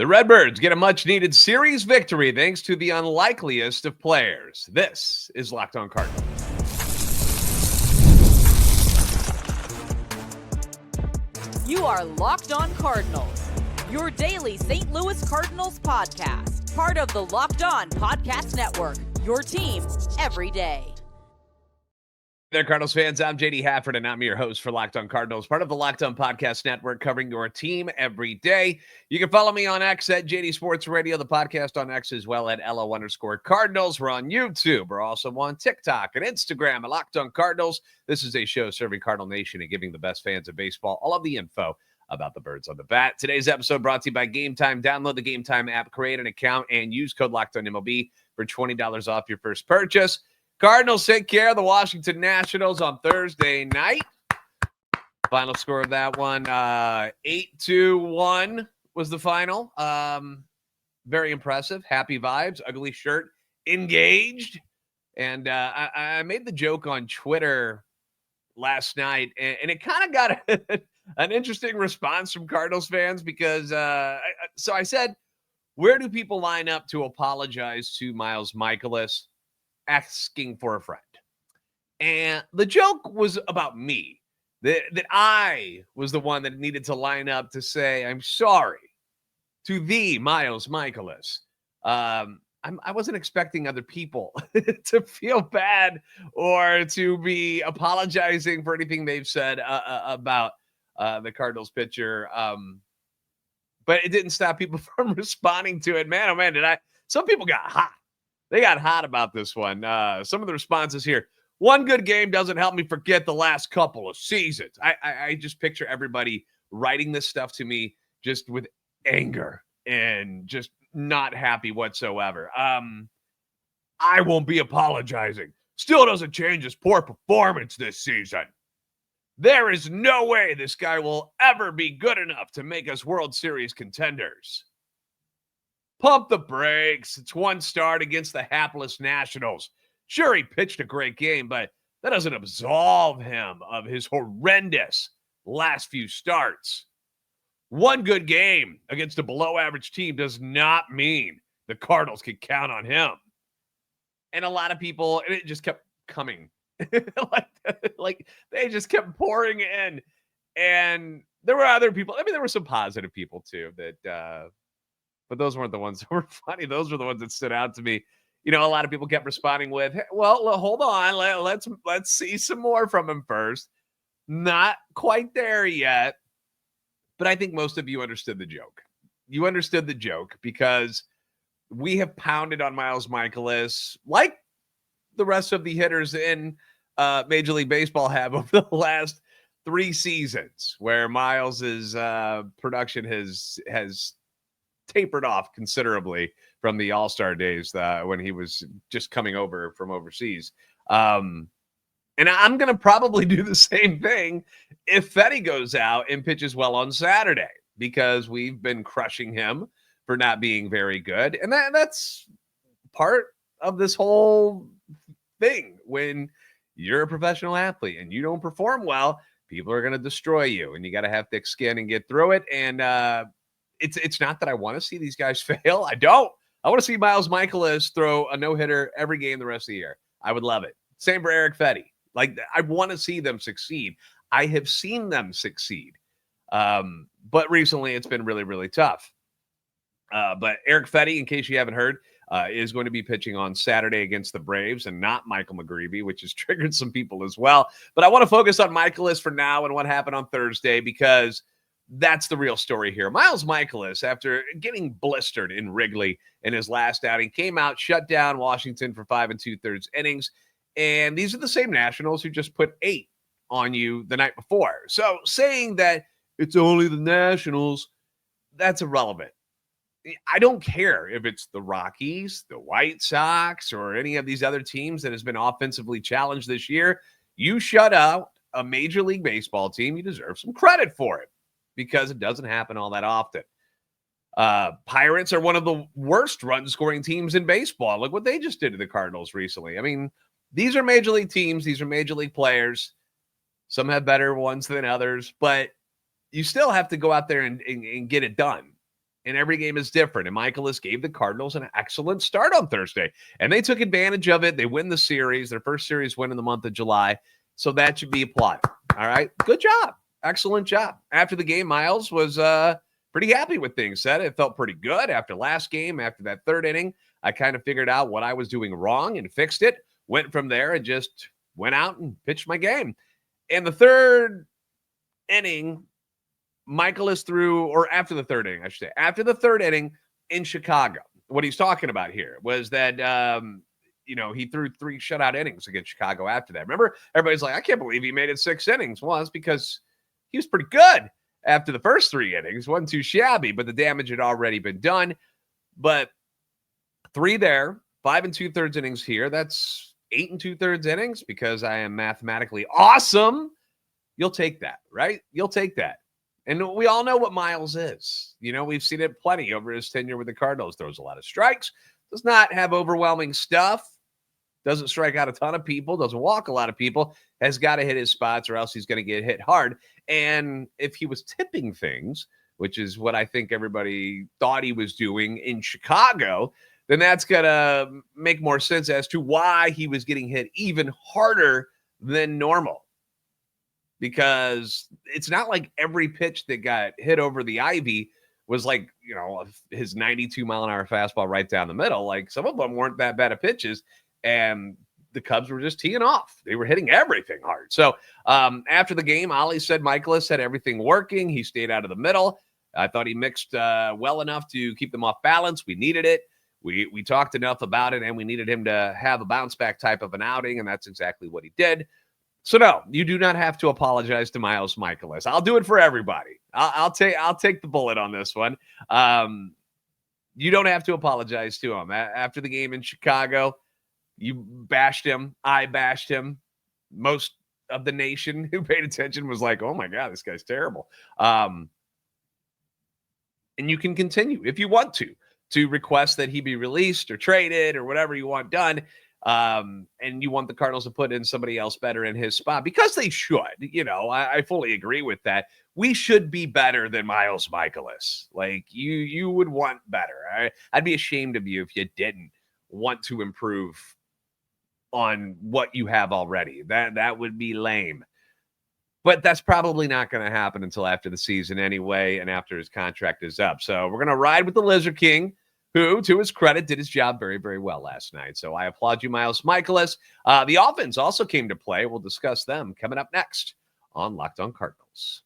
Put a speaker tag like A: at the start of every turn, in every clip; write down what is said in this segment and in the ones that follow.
A: The Redbirds get a much-needed series victory thanks to the unlikeliest of players. This is Locked On Cardinals.
B: You are Locked On Cardinals, your daily St. Louis Cardinals podcast. Part of the Locked On Podcast Network, your team every day.
A: Hey there, Cardinals fans. I'm JD Hafford, and I'm your host for Locked On Cardinals, part of the Locked On Podcast Network, covering your team every day. You can follow me on X at JD Sports Radio, the podcast on X as well at LO_Cardinals. We're on YouTube. We're also on TikTok and Instagram at Locked On Cardinals. This is a show serving Cardinal Nation and giving the best fans of baseball all of the info about the birds on the bat. Today's episode brought to you by Gametime. Download the Gametime app, create an account, and use code LOCKEDONMLB for $20 off your first purchase. Cardinals take care of the Washington Nationals on Thursday night. Final score of that one, 8-1 was the final. Very impressive. Happy vibes. Ugly shirt. Engaged. And I made the joke on Twitter last night, and it kind of got an interesting response from Cardinals fans because so I said, where do people line up to apologize to Miles Mikolas asking for a friend? And the joke was about me, that I was the one that needed to line up to say, I'm sorry to the Miles Mikolas. I wasn't expecting other people to feel bad or to be apologizing for anything they've said about the Cardinals pitcher. But it didn't stop people from responding to it. Man, oh man, some people got hot. They got hot about this one. Some of the responses here. One good game doesn't help me forget the last couple of seasons. I just picture everybody writing this stuff to me just with anger and just not happy whatsoever. I won't be apologizing. Still doesn't change his poor performance this season. There is no way this guy will ever be good enough to make us World Series contenders. Pump the brakes. It's one start against the hapless Nationals. Sure, he pitched a great game, but that doesn't absolve him of his horrendous last few starts. One good game against a below-average team does not mean the Cardinals can count on him. And a lot of people, and it just kept coming. like they just kept pouring in. And there were other people. I mean, there were some positive people, too, that but those weren't the ones that were funny. Those were the ones that stood out to me. You know, a lot of people kept responding with, hey, well, hold on. Let's see some more from him first. Not quite there yet. But I think most of you understood the joke. You understood the joke because we have pounded on Miles Mikolas like the rest of the hitters in Major League Baseball have over the last 3 seasons, where Miles's production has tapered off considerably from the All-Star days when he was just coming over from overseas. And I'm going to probably do the same thing if Fedde goes out and pitches well on Saturday, because we've been crushing him for not being very good. And that's part of this whole thing. When you're a professional athlete and you don't perform well, people are going to destroy you, and you got to have thick skin and get through it. And it's not that I want to see these guys fail. I don't. I want to see Miles Mikolas throw a no-hitter every game the rest of the year. I would love it. Same for Erick Fedde. Like, I want to see them succeed. I have seen them succeed. But recently it's been really, really tough. But Erick Fedde, in case you haven't heard, is going to be pitching on Saturday against the Braves and not Michael McGreevy, which has triggered some people as well. But I want to focus on Mikolas for now and what happened on Thursday, because that's the real story here. Miles Mikolas, after getting blistered in Wrigley in his last outing, came out, shut down Washington for 5 2/3 innings. And these are the same Nationals who just put 8 on you the night before. So saying that it's only the Nationals, that's irrelevant. I don't care if it's the Rockies, the White Sox, or any of these other teams that has been offensively challenged this year. You shut out a Major League Baseball team, you deserve some credit for it, because it doesn't happen all that often. Pirates are one of the worst run-scoring teams in baseball. Look what they just did to the Cardinals recently. I mean, these are Major League teams. These are Major League players. Some have better ones than others, but you still have to go out there and get it done. and every game is different. And Mikolas gave the Cardinals an excellent start on Thursday, and they took advantage of it. They win the series, their first series win in the month of July. So that should be applauded. All right. Good job. Excellent job. After the game, Miles was pretty happy with things said. It felt pretty good after last game. After that third inning, I kind of figured out what I was doing wrong and fixed it. Went from there and just went out and pitched my game. In the third inning, Mikolas threw, or after the third inning, I should say, after the third inning in Chicago. What he's talking about here was that, he threw 3 shutout innings against Chicago after that. Remember, everybody's like, I can't believe he made it 6 innings. Well, it's because he was pretty good after the first 3 innings. Wasn't too shabby, but the damage had already been done. But 3 there, 5 2/3 innings here. That's 8 2/3 innings because I am mathematically awesome. You'll take that, right? You'll take that. And we all know what Miles is. We've seen it plenty over his tenure with the Cardinals. Throws a lot of strikes, does not have overwhelming stuff, doesn't strike out a ton of people, doesn't walk a lot of people, has got to hit his spots or else he's going to get hit hard. And if he was tipping things, which is what I think everybody thought he was doing in Chicago, then that's going to make more sense as to why he was getting hit even harder than normal. Because it's not like every pitch that got hit over the ivy was like, his 92-mile-an-hour fastball right down the middle. Like, some of them weren't that bad of pitches, and the Cubs were just teeing off. They were hitting everything hard. So after the game, Ollie said Mikolas had everything working. He stayed out of the middle. I thought he mixed well enough to keep them off balance. We needed it. We talked enough about it, and we needed him to have a bounce-back type of an outing, and that's exactly what he did. So no, you do not have to apologize to Miles Mikolas. I'll do it for everybody. I'll take the bullet on this one. You don't have to apologize to him. After the game in Chicago, you bashed him. I bashed him. Most of the nation who paid attention was like, "Oh my God, this guy's terrible." And you can continue if you want to request that he be released or traded or whatever you want done. And you want the Cardinals to put in somebody else better in his spot because they should. I fully agree with that. We should be better than Miles Mikolas. Like you would want better. I'd be ashamed of you if you didn't want to improve on what you have already. That would be lame. But that's probably not going to happen until after the season anyway, and after his contract is up. So we're going to ride with the Lizard King, who, to his credit, did his job very, very well last night. So I applaud you, Miles Mikolas. The offense also came to play. We'll discuss them coming up next on Locked On Cardinals.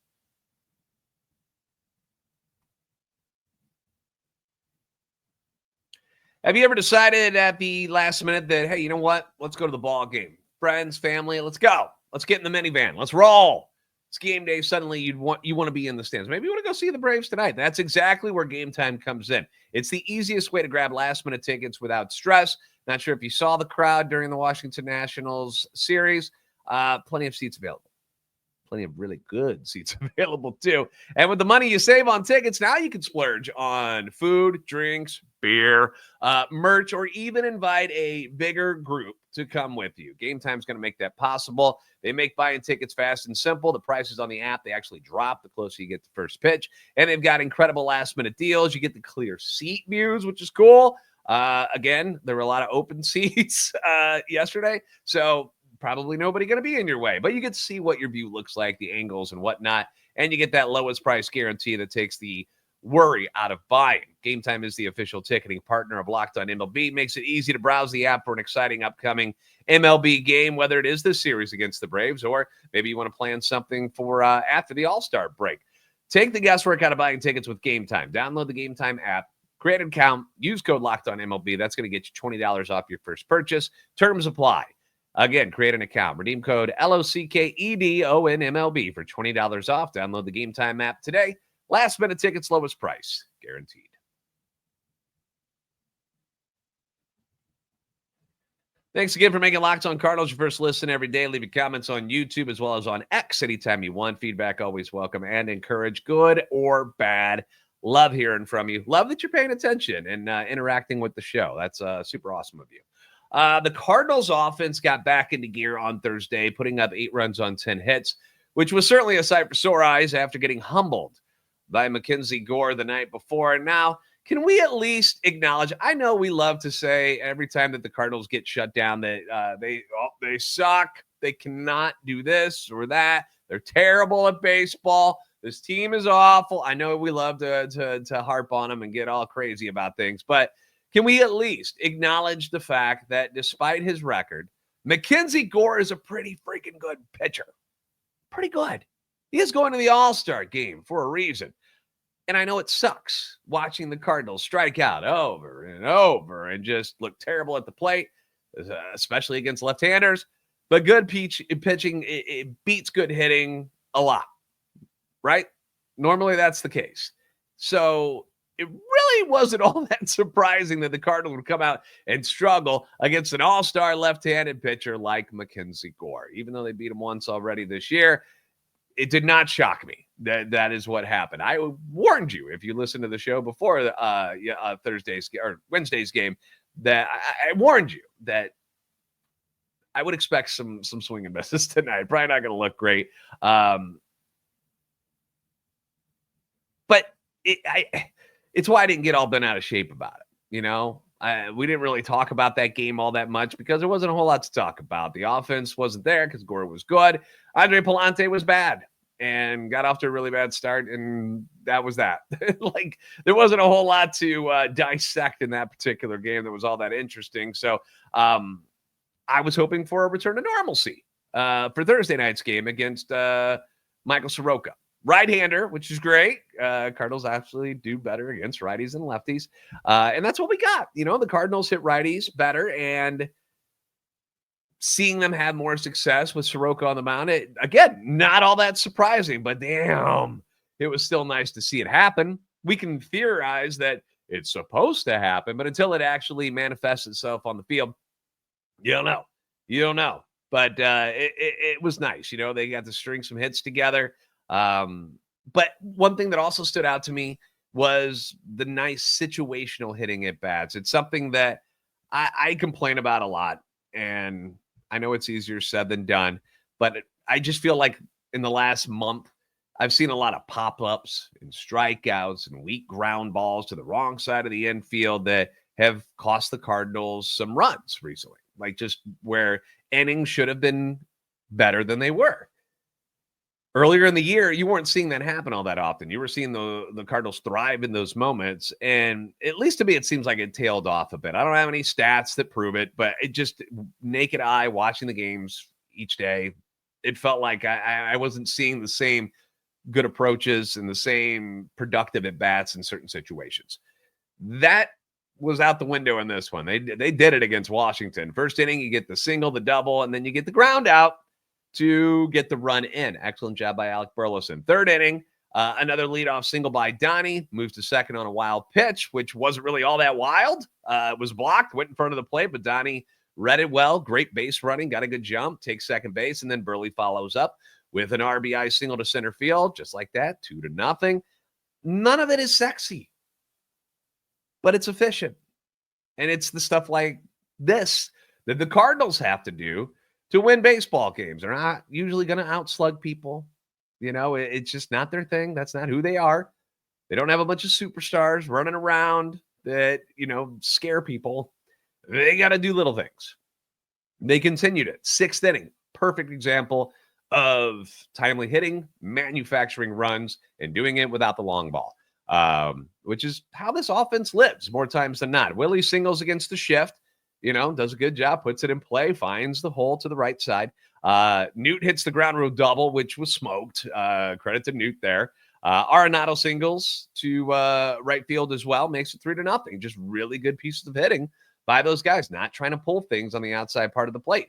A: Have you ever decided at the last minute that, hey, you know what? Let's go to the ball game. Friends, family, let's go. Let's get in the minivan. Let's roll. It's game day. Suddenly you want to be in the stands. Maybe you want to go see the Braves tonight. That's exactly where Gametime comes in. It's the easiest way to grab last-minute tickets without stress. Not sure if you saw the crowd during the Washington Nationals series. Plenty of seats available. Plenty of really good seats available, too. And with the money you save on tickets, now you can splurge on food, drinks, beer, merch, or even invite a bigger group to come with you. Gametime's going to make that possible. They make buying tickets fast and simple. The prices on the app, they actually drop the closer you get to first pitch. And they've got incredible last-minute deals. You get the clear seat views, which is cool. Again, there were a lot of open seats yesterday, so probably nobody going to be in your way. But you get to see what your view looks like, the angles and whatnot, and you get that lowest price guarantee that takes the worry out of buying. Gametime is the official ticketing partner of Locked On MLB. Makes it easy to browse the app for an exciting upcoming MLB game, whether it is this series against the Braves or maybe you want to plan something for after the All-Star break. Take the guesswork out of buying tickets with Gametime. Download the Gametime app, create an account, use code Locked On MLB. That's going to get you $20 off your first purchase. Terms apply. Again, create an account. Redeem code LOCKEDONMLB for $20 off. Download the Gametime app today. Last minute tickets, lowest price, guaranteed. Thanks again for making Locked On Cardinals your first listen every day. Leave your comments on YouTube as well as on X anytime you want. Feedback always welcome and encouraged, good or bad. Love hearing from you. Love that you're paying attention and interacting with the show. That's super awesome of you. The Cardinals offense got back into gear on Thursday, putting up 8 runs on 10 hits, which was certainly a sight for sore eyes after getting humbled by Mackenzie Gore the night before. Now, can we at least acknowledge? I know we love to say every time that the Cardinals get shut down that they suck. They cannot do this or that. They're terrible at baseball. This team is awful. I know we love to harp on them and get all crazy about things, but can we at least acknowledge the fact that despite his record, Mackenzie Gore is a pretty freaking good pitcher. Pretty good. He is going to the All-Star game for a reason. And I know it sucks watching the Cardinals strike out over and over and just look terrible at the plate, especially against left-handers. But good pitching, it beats good hitting a lot, right? Normally that's the case. So it really wasn't all that surprising that the Cardinals would come out and struggle against an all-star left-handed pitcher like Mackenzie Gore. Even though they beat him once already this year, it did not shock me that is what happened. I warned you, if you listened to the show before Thursday's or Wednesday's game, that I warned you that I would expect some swing and misses tonight. Probably not going to look great. But it's why I didn't get all bent out of shape about it. You know, we didn't really talk about that game all that much because there wasn't a whole lot to talk about. The offense wasn't there because Gore was good. Andre Palante was bad and got off to a really bad start, and that was that. Like, there wasn't a whole lot to dissect in that particular game that was all that interesting. So I was hoping for a return to normalcy for Thursday night's game against Michael Soroka. Right-hander, which is great. Cardinals actually do better against righties than lefties. And that's what we got. You know, the Cardinals hit righties better, and seeing them have more success with Soroka on the mound, again, not all that surprising, but damn, it was still nice to see it happen. We can theorize that it's supposed to happen, but until it actually manifests itself on the field, you don't know. You don't know. But it was nice. You know, they got to string some hits together. But one thing that also stood out to me was the nice situational hitting at bats. It's something that I complain about a lot, and I know it's easier said than done, but I just feel like in the last month, I've seen a lot of pop-ups and strikeouts and weak ground balls to the wrong side of the infield that have cost the Cardinals some runs recently, like just where innings should have been better than they were. Earlier in the year, you weren't seeing that happen all that often. You were seeing the Cardinals thrive in those moments. And at least to me, it seems like it tailed off a bit. I don't have any stats that prove it, but it just, naked eye watching the games each day, it felt like I wasn't seeing the same good approaches and the same productive at-bats in certain situations. That was out the window in this one. They did it against Washington. First inning, you get the single, the double, and then you get the ground out to get the run in. Excellent job by Alec Burleson. Third inning, another leadoff single by Donnie. Moves to second on a wild pitch, which wasn't really all that wild. It was blocked, went in front of the plate, but Donnie read it well. Great base running, got a good jump, takes second base, and then Burley follows up with an RBI single to center field, just like that, 2-0. None of it is sexy, but it's efficient. And it's the stuff like this that the Cardinals have to do to win baseball games. They're not usually going to outslug people. You know, it's just not their thing. That's not who they are. They don't have a bunch of superstars running around that, you know, scare people. They got to do little things. They continued it. Sixth inning, perfect example of timely hitting, manufacturing runs, and doing it without the long ball, which is how this offense lives more times than not. Willie singles against the shift. You know, does a good job, puts it in play, finds the hole to the right side. Newt hits the ground rule double, which was smoked. Credit to Newt there. Arenado singles to right field as well, makes it 3-0. Just really good pieces of hitting by those guys, not trying to pull things on the outside part of the plate.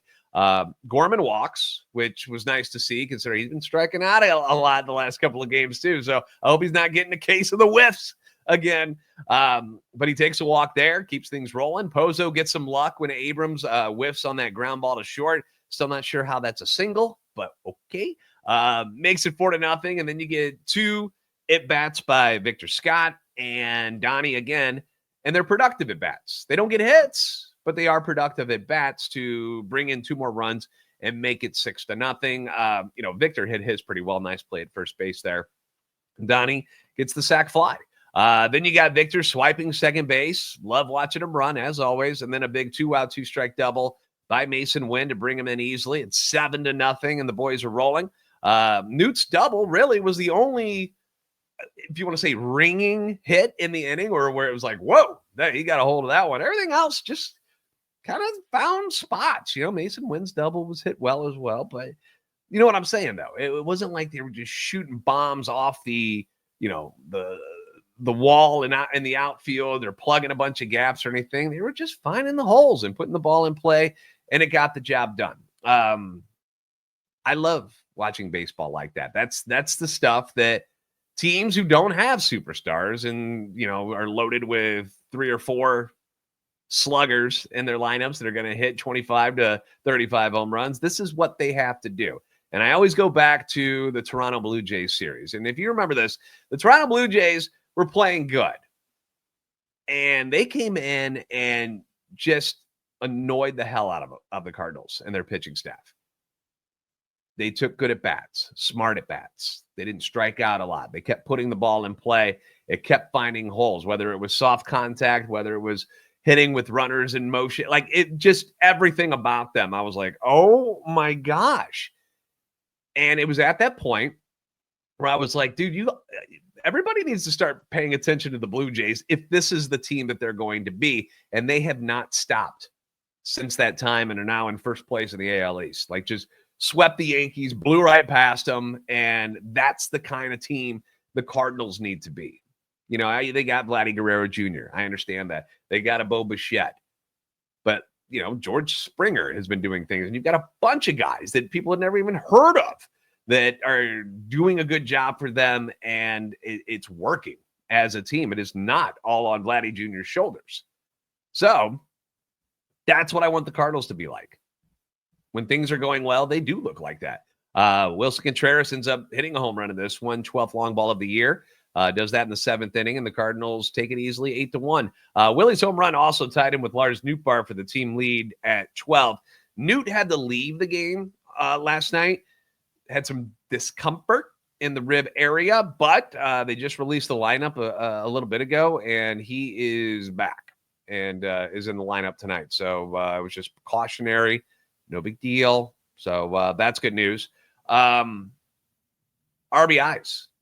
A: Gorman walks, which was nice to see, considering he's been striking out a lot in the last couple of games too. So I hope he's not getting a case of the whiffs again. But he takes a walk there, keeps things rolling. Pozo gets some luck when Abrams whiffs on that ground ball to short. Still not sure how that's a single, but okay. Makes it 4-0, and then you get two at-bats by Victor Scott and Donnie again, and they're productive at-bats. They don't get hits, but they are productive at-bats to bring in two more runs and make it 6-0. You know, Victor hit his pretty well. Nice play at first base there. Donnie gets the sac fly. Then you got Victor swiping second base. Love watching him run, as always. And then a big 2-out, 2-strike double by Mason Wynn to bring him in easily. It's 7-0, and the boys are rolling. Newt's double really was the only, if you want to say, ringing hit in the inning, or where it was like, whoa, he got a hold of that one. Everything else just kind of found spots. Mason Wynn's double was hit well as well. But you know what I'm saying, though? It wasn't like they were just shooting bombs off the wall and out in the outfield. They're plugging a bunch of gaps or anything. They were just finding the holes and putting the ball in play, and it got the job done. I love watching baseball like that. That's the stuff that teams who don't have superstars and, are loaded with 3 or 4 sluggers in their lineups that are going to hit 25 to 35 home runs. This is what they have to do. And I always go back to the Toronto Blue Jays series. And if you remember this, the Toronto Blue Jays were playing good. And they came in and just annoyed the hell out of the Cardinals and their pitching staff. They took good at-bats, smart at-bats. They didn't strike out a lot. They kept putting the ball in play. It kept finding holes, whether it was soft contact, whether it was hitting with runners in motion. Like, it just, everything about them, I was like, oh my gosh. And it was at that point where I was like, dude, everybody needs to start paying attention to the Blue Jays if this is the team that they're going to be. And they have not stopped since that time and are now in first place in the AL East. Like, just swept the Yankees, blew right past them, and that's the kind of team the Cardinals need to be. They got Vladdy Guerrero Jr. I understand that. They got a Bo Bichette. But, George Springer has been doing things, and you've got a bunch of guys that people had never even heard of that are doing a good job for them, and it's working as a team. It is not all on Vladdy Jr.'s shoulders. So that's what I want the Cardinals to be like. When things are going well, they do look like that. Wilson Contreras ends up hitting a home run in this one, 12th long ball of the year. Does that in the 7th inning, and the Cardinals take it easily 8-1. Willie's home run also tied in with Lars Nootbaar for the team lead at 12. Newt had to leave the game last night. Had some discomfort in the rib area, but they just released the lineup a little bit ago, and he is back and is in the lineup tonight. So it was just cautionary. No big deal. So that's good news. RBIs,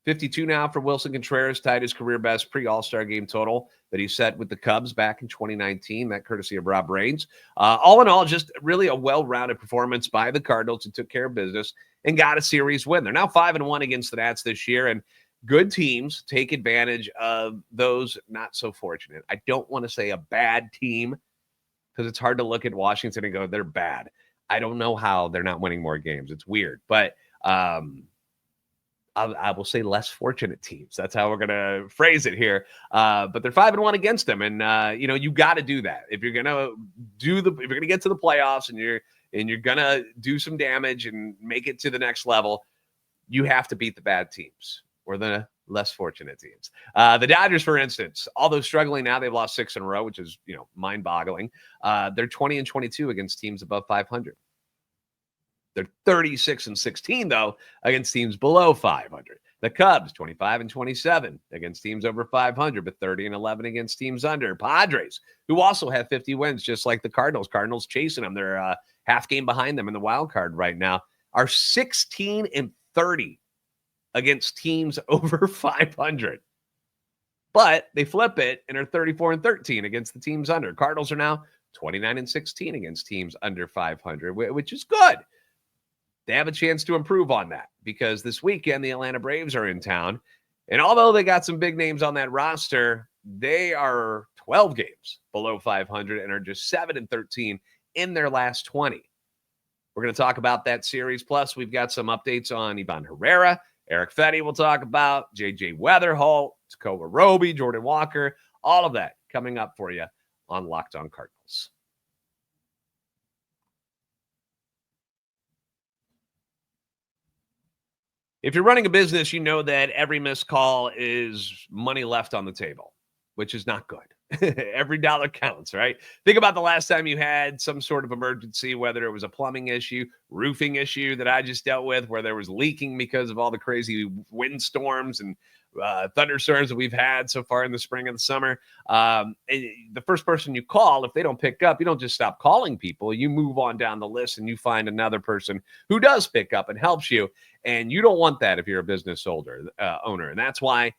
A: 52 now for Wilson Contreras, tied his career best pre-All-Star game total that he set with the Cubs back in 2019, that courtesy of Rob Raines. All in all, just really a well-rounded performance by the Cardinals who took care of business and got a series win. They're now 5-1 against the Nats this year, and good teams take advantage of those not so fortunate. I don't want to say a bad team because it's hard to look at Washington and go, they're bad. I don't know how they're not winning more games. It's weird. But I will say less fortunate teams. That's how we're going to phrase it here. But they're 5-1 against them. And, you got to do that. If you're going to if you're going to get to the playoffs and you're going to do some damage and make it to the next level, you have to beat the bad teams or the less fortunate teams. The Dodgers, for instance, although struggling now, they've lost 6 in a row, which is, mind-boggling. They're 20-22 against teams above 500. They're 36-16, though, against teams below 500. The Cubs, 25-27 against teams over 500, but 30-11 against teams under. Padres, who also have 50 wins, just like the Cardinals. Cardinals chasing them. They're half game behind them in the wild card right now, are 16-30 against teams over 500. But they flip it and are 34-13 against the teams under. Cardinals are now 29-16 against teams under 500, which is good. They have a chance to improve on that because this weekend the Atlanta Braves are in town. And although they got some big names on that roster, they are 12 games below 500 and are just 7-13 in their last 20. We're going to talk about that series. Plus, we've got some updates on Ivan Herrera. Erick Fedde we'll talk about. J.J. Wetherholt, Tekoah Roby, Jordan Walker. All of that coming up for you on Locked On Cardinals. If you're running a business, you know that every missed call is money left on the table, which is not good. Every dollar counts, right? Think about the last time you had some sort of emergency, whether it was a plumbing issue, roofing issue that I just dealt with, where there was leaking because of all the crazy windstorms and thunderstorms that we've had so far in the spring and the summer. And the first person you call, if they don't pick up, you don't just stop calling people. You move on down the list and you find another person who does pick up and helps you. And you don't want that if you're a business owner. And that's why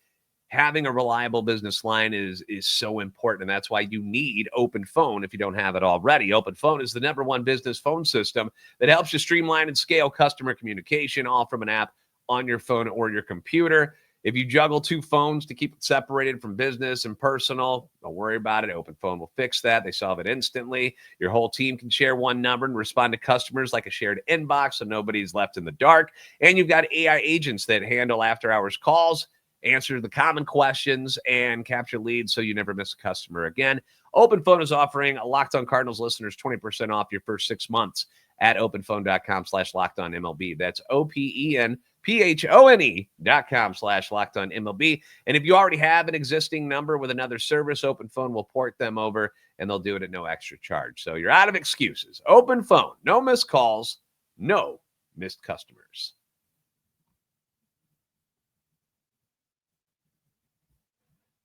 A: having a reliable business line is so important. And that's why you need OpenPhone if you don't have it already. OpenPhone is the #1 business phone system that helps you streamline and scale customer communication, all from an app on your phone or your computer. If you juggle 2 phones to keep it separated from business and personal, don't worry about it. OpenPhone will fix that. They solve it instantly. Your whole team can share one number and respond to customers like a shared inbox, so nobody's left in the dark. And you've got AI agents that handle after-hours calls, answer the common questions, and capture leads so you never miss a customer again. OpenPhone is offering Locked On Cardinals listeners 20% off your first 6 months at openphone.com/LockedOnMLB. That's OpenPhone.com/LockedOnMLB. And if you already have an existing number with another service, OpenPhone will port them over, and they'll do it at no extra charge. So you're out of excuses. OpenPhone, no missed calls, no missed customers.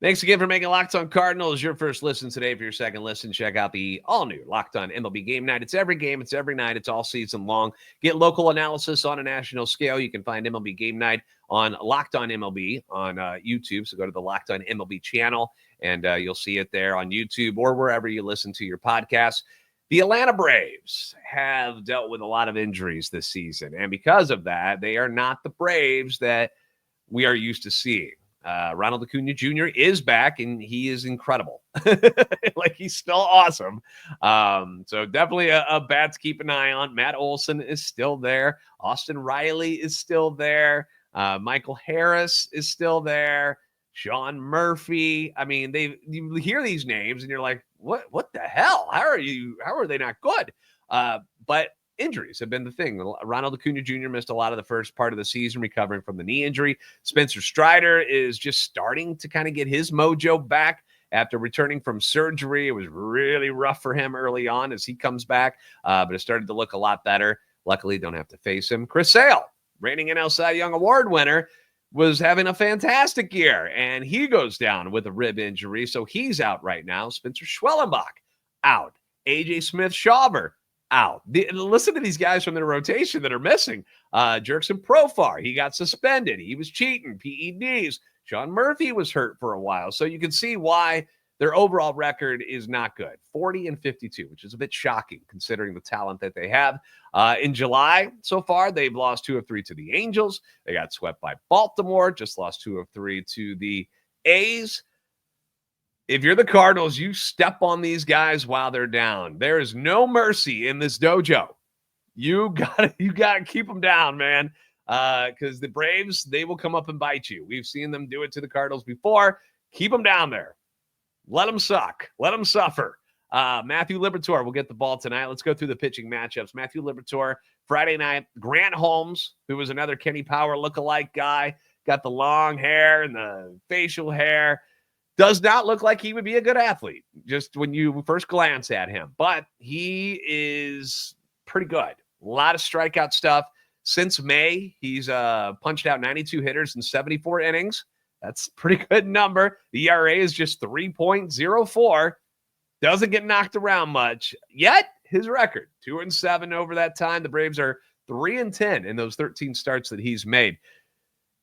A: Thanks again for making Locked On Cardinals your first listen today. For your second listen, check out the all-new Locked On MLB Game Night. It's every game, it's every night, it's all season long. Get local analysis on a national scale. You can find MLB Game Night on Locked On MLB on YouTube. So go to the Locked On MLB channel, and you'll see it there on YouTube or wherever you listen to your podcasts. The Atlanta Braves have dealt with a lot of injuries this season, and because of that, they are not the Braves that we are used to seeing. Ronald Acuna Jr. is back, and he is incredible. Like, he's still awesome. So definitely a bat to keep an eye on. Matt Olson is still there. Austin Riley is still there. Michael Harris is still there. Sean Murphy. I mean, you hear these names, and you're like, what the hell? How are they not good? But injuries have been the thing. Ronald Acuna Jr. missed a lot of the first part of the season recovering from the knee injury. Spencer Strider is just starting to kind of get his mojo back after returning from surgery. It was really rough for him early on as he comes back, but it started to look a lot better. Luckily, don't have to face him. Chris Sale, reigning NL Cy Young Award winner, was having a fantastic year, and he goes down with a rib injury, so he's out right now. Spencer Schwellenbach, out. A.J. Smith-Shawver, out. Listen to these guys from their rotation that are missing. Jerkson Profar, he got suspended. He was cheating. PEDs. Sean Murphy was hurt for a while. So you can see why their overall record is not good. 40-52, which is a bit shocking considering the talent that they have. In July, so far, they've lost 2 of 3 to the Angels. They got swept by Baltimore, just lost 2 of 3 to the A's. If you're the Cardinals, you step on these guys while they're down. There is no mercy in this dojo. You gotta keep them down, man. Because the Braves, they will come up and bite you. We've seen them do it to the Cardinals before. Keep them down there. Let them suck. Let them suffer. Matthew Liberatore will get the ball tonight. Let's go through the pitching matchups. Matthew Liberatore, Friday night. Grant Holmes, who was another Kenny Power lookalike guy, got the long hair and the facial hair. Does not look like he would be a good athlete, just when you first glance at him. But he is pretty good. A lot of strikeout stuff. Since May, he's punched out 92 hitters in 74 innings. That's a pretty good number. The ERA is just 3.04. Doesn't get knocked around much. Yet, his record, 2-7 over that time. The Braves are 3-10 in those 13 starts that he's made.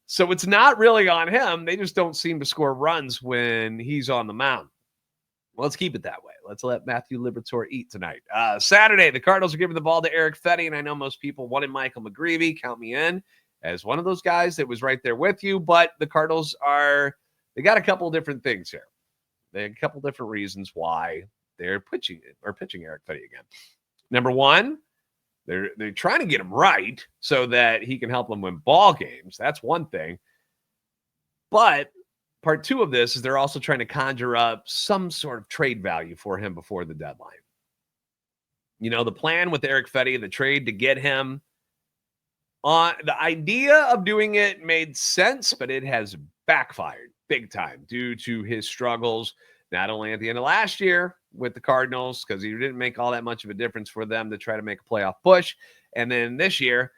A: So it's not really on him. They just don't seem to score runs when he's on the mound. Well, let's keep it that way. Let's let Matthew Liberatore eat tonight. Saturday, the Cardinals are giving the ball to Erick Fedde, and I know most people wanted Michael McGreevy. Count me in as one of those guys that was right there with you, but the Cardinals they got a couple different things here. They have a couple different reasons why they're pitching Erick Fedde again. Number one, they're trying to get him right so that he can help them win ball games. That's one thing. But part 2 of this is they're also trying to conjure up some sort of trade value for him before the deadline. You know, the plan with Erick Fedde, the trade to get him on, the idea of doing it made sense, but it has backfired big time due to his struggles, not only at the end of last year with the Cardinals, because he didn't make all that much of a difference for them to try to make a playoff push. And then this year,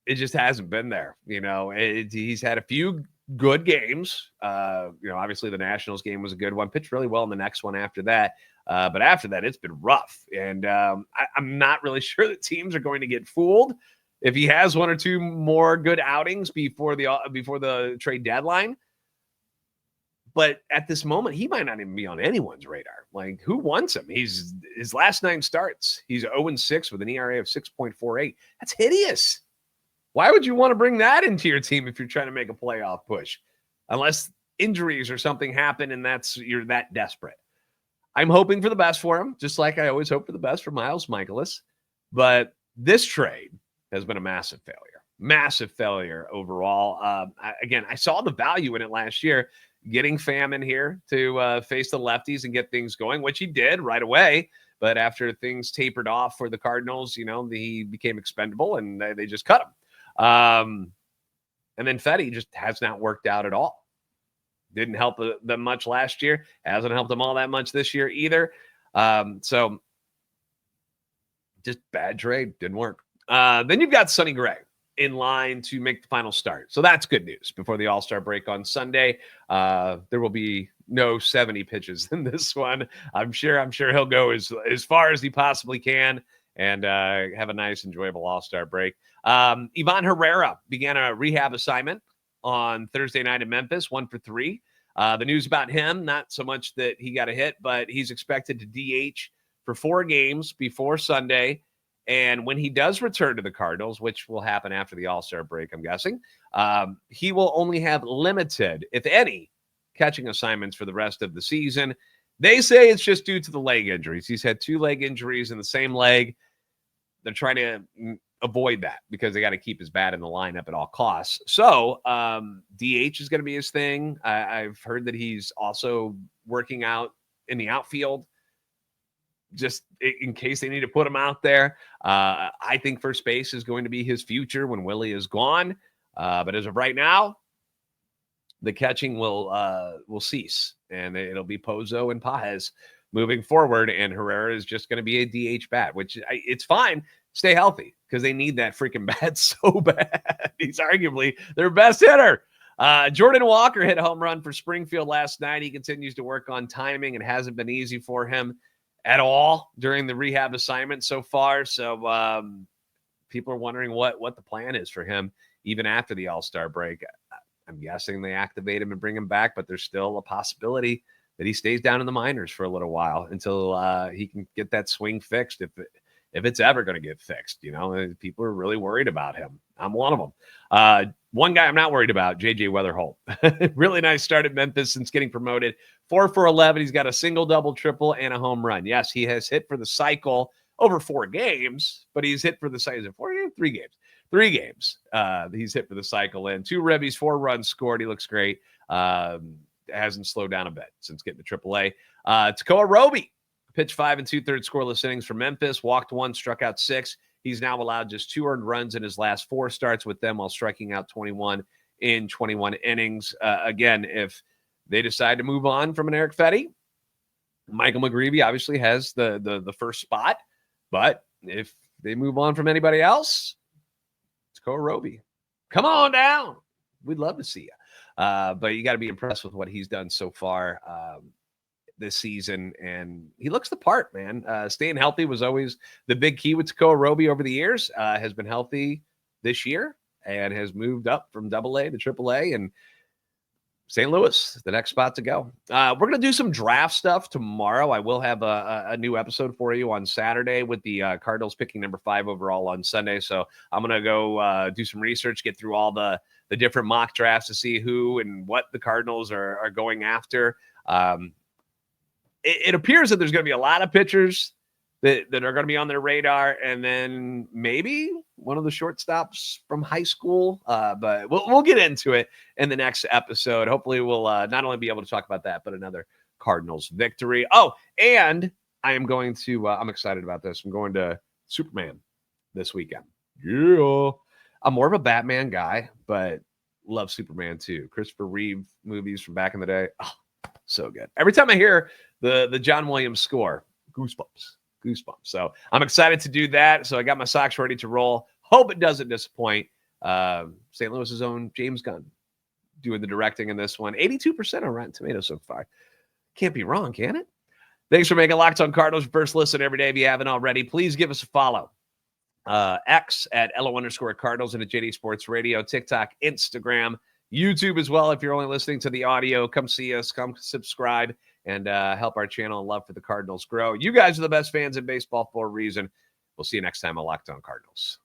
A: it just hasn't been there. You know, he's had a few good games. Obviously the Nationals game was a good one. Pitched really well in the next one after that. But after that, it's been rough. And I'm not really sure that teams are going to get fooled if he has one or two more good outings before the trade deadline. But at this moment, he might not even be on anyone's radar. Like, who wants him? His last 9 starts, he's 0-6 with an ERA of 6.48. That's hideous. Why would you want to bring that into your team if you're trying to make a playoff push? Unless injuries or something happen and you're that desperate. I'm hoping for the best for him, just like I always hope for the best for Miles Mikolas. But this trade has been a massive failure. Massive failure overall. I saw the value in it last year, getting Pham in here to face the lefties and get things going, which he did right away. But after things tapered off for the Cardinals, he became expendable and they just cut him. And then Fedde just has not worked out at all. Didn't help them much last year. Hasn't helped them all that much this year either. So just bad trade. Didn't work. Then you've got Sonny Gray in line to make the final start. So that's good news. Before the All-Star break on Sunday, there will be no 70 pitches in this one. I'm sure he'll go as far as he possibly can and have a nice, enjoyable All-Star break. Ivan Herrera began a rehab assignment on Thursday night in Memphis, 1 for 3. The news about him, not so much that he got a hit, but he's expected to DH for 4 games before Sunday. And when he does return to the Cardinals, which will happen after the All-Star break, I'm guessing, he will only have limited, if any, catching assignments for the rest of the season. They say it's just due to the leg injuries. He's had 2 leg injuries in the same leg. They're trying to avoid that because they got to keep his bat in the lineup at all costs. So DH is going to be his thing. I've heard that he's also working out in the outfield just in case they need to put him out there. I think first base is going to be his future when Willie is gone. But as of right now, the catching will cease, and it'll be Pozo and Paez moving forward, and Herrera is just going to be a DH bat, which it's fine. Stay healthy because they need that freaking bat so bad. He's arguably their best hitter. Jordan Walker hit a home run for Springfield last night. He continues to work on timing. It hasn't been easy for him at all during the rehab assignment so far. So people are wondering what the plan is for him even after the All-Star break. I'm guessing they activate him and bring him back, but there's still a possibility that he stays down in the minors for a little while until he can get that swing fixed. If it's ever going to get fixed, people are really worried about him. I'm one of them. One guy I'm not worried about, J.J. Wetherholt. Really nice start at Memphis since getting promoted. 4 for 11. He's got a single, double, triple, and a home run. Yes, he has hit for the cycle over 4 games, but he's hit for the cycle. Is it 4 games? 3 games. 3 games. He's hit for the cycle in 2 ribbies, 4 runs scored. He looks great. Hasn't slowed down a bit since getting to AAA. Tekoah Roby pitched 5 2/3 scoreless innings for Memphis, walked 1, struck out 6. He's now allowed just 2 earned runs in his last 4 starts with them while striking out 21 in 21 innings. Again, if they decide to move on from an Erick Fedde, Michael McGreevy obviously has the first spot. But if they move on from anybody else, it's Tekoah Roby. Come on down. We'd love to see you. But you got to be impressed with what he's done so far this season, and he looks the part, man. Staying healthy was always the big key with Tekoah Roby over the years. Has been healthy this year and has moved up from AA to AAA, and St. Louis, the next spot to go. We're going to do some draft stuff tomorrow. I will have a new episode for you on Saturday with the Cardinals picking number 5 overall on Sunday. So I'm going to go do some research, get through all the different mock drafts to see who and what the Cardinals are going after. It appears that there's going to be a lot of pitchers that are going to be on their radar, and then maybe one of the shortstops from high school. But we'll get into it in the next episode. Hopefully we'll not only be able to talk about that, but another Cardinals victory. Oh, and I am going to, I'm excited about this. I'm going to Superman this weekend. Yeah. I'm more of a Batman guy, but love Superman too. Christopher Reeve movies from back in the day. Oh, so good. Every time I hear the John Williams score, goosebumps. So I'm excited to do that. So I got my socks ready to roll. Hope it doesn't disappoint. St. Louis's own James Gunn doing the directing in this one. 82% on Rotten Tomatoes so far. Can't be wrong, can it? Thanks for making Locked On Cardinals your first listen every day. If you haven't already, please give us a follow. X at @LO_Cardinals and at JD Sports Radio, TikTok, Instagram, YouTube as well. If you're only listening to the audio, come see us, come subscribe, and help our channel and love for the Cardinals grow. You guys are the best fans in baseball for a reason. We'll see you next time on Locked On Cardinals.